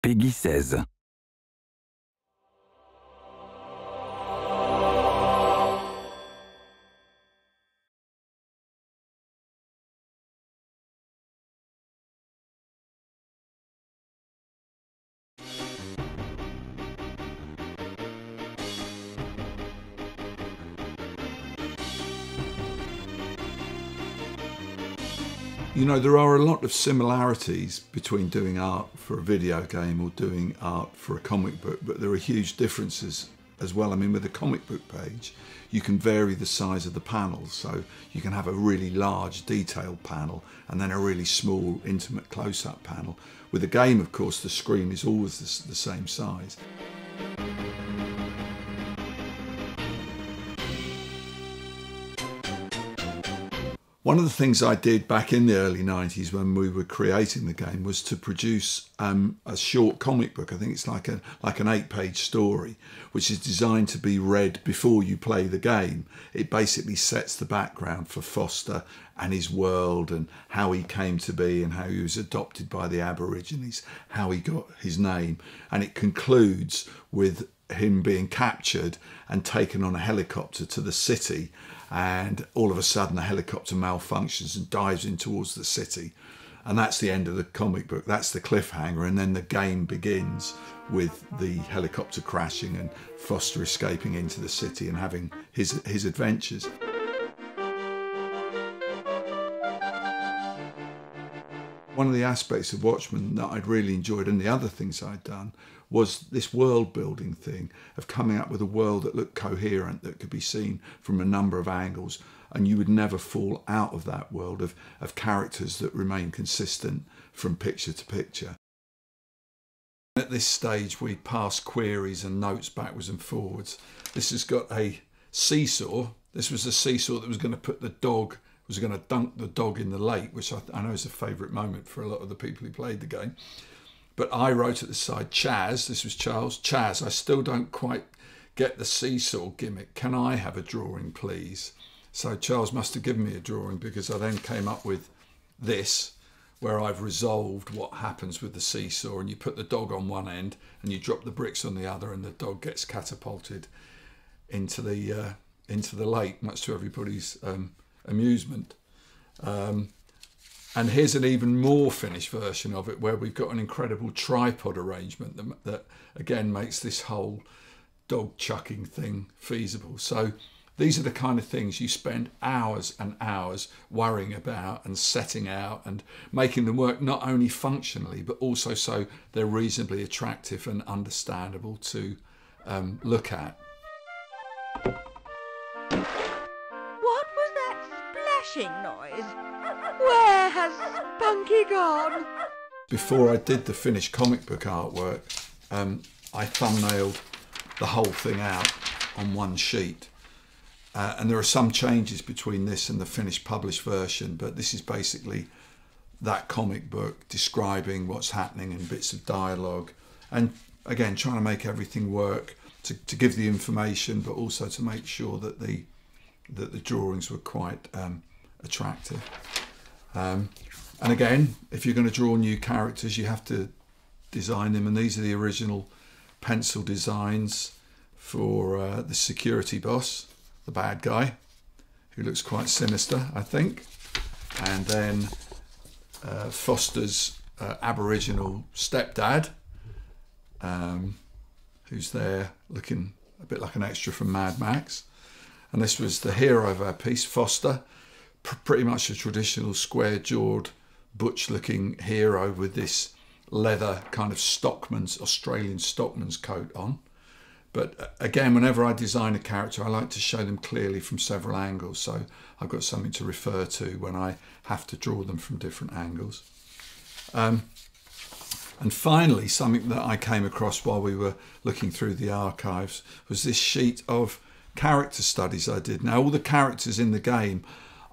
Peggy 16. You know, there are a lot of similarities between doing art for a video game or doing art for a comic book, but there are huge differences as well. I mean, with a comic book page, you can vary the size of the panels. So you can have a really large detailed panel and then a really small intimate close-up panel. With a game, of course, the screen is always the same size. One of the things I did back in the early 90s when we were creating the game was to produce a short comic book. I think it's like an 8-page story, which is designed to be read before you play the game. It basically sets the background for Foster and his world and how he came to be and how he was adopted by the Aborigines, how he got his name. And it concludes with him being captured and taken on a helicopter to the city, and all of a sudden the helicopter malfunctions and dives in towards the city, and that's the end of the comic book. That's the cliffhanger, and then the game begins with the helicopter crashing and Foster escaping into the city and having his adventures. One of the aspects of Watchmen that I'd really enjoyed, and the other things I'd done, was this world building thing of coming up with a world that looked coherent, that could be seen from a number of angles, and you would never fall out of that world of characters that remain consistent from picture to picture. At this stage we pass queries and notes backwards and forwards. This has got a seesaw. This was a seesaw that was going to put the dog, was going to dunk the dog in the lake, which I know is a favourite moment for a lot of the people who played the game. But I wrote at the side, Chaz, this was Charles, Chaz, I still don't quite get the seesaw gimmick. Can I have a drawing, please? So Charles must have given me a drawing, because I then came up with this, where I've resolved what happens with the seesaw, and you put the dog on one end and you drop the bricks on the other, and the dog gets catapulted into the lake, much to everybody's amusement. And here's an even more finished version of it, where we've got an incredible tripod arrangement that again makes this whole dog chucking thing feasible. So these are the kind of things you spend hours and hours worrying about and setting out and making them work, not only functionally but also so they're reasonably attractive and understandable to look at. What was that splashing noise? Where has Spunky gone? Before I did the finished comic book artwork, I thumbnailed the whole thing out on one sheet. And there are some changes between this and the finished published version, but this is basically that comic book describing what's happening in bits of dialogue. And again, trying to make everything work to give the information, but also to make sure that the drawings were quite attractive. And again, if you're going to draw new characters, you have to design them, and these are the original pencil designs for the security boss, the bad guy, who looks quite sinister, I think, and then Foster's Aboriginal stepdad, who's there looking a bit like an extra from Mad Max. And this was the hero of our piece, Foster, pretty much a traditional square-jawed, butch-looking hero with this leather kind of Australian stockman's coat on. But again, whenever I design a character, I like to show them clearly from several angles, so I've got something to refer to when I have to draw them from different angles. And finally, something that I came across while we were looking through the archives was this sheet of character studies I did. Now, all the characters in the game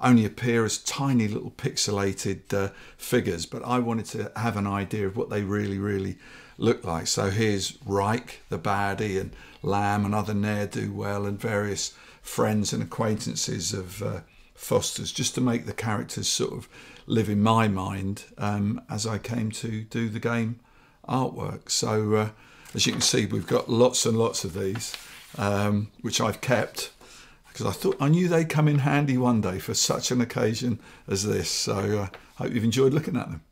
only appear as tiny little pixelated figures, but I wanted to have an idea of what they really look like. So here's Reich, the baddie, and Lamb and other ne'er-do-well, and various friends and acquaintances of Foster's, just to make the characters sort of live in my mind as I came to do the game artwork. So as you can see, we've got lots and lots of these, which I've kept because I knew they'd come in handy one day for such an occasion as this. So I hope you've enjoyed looking at them.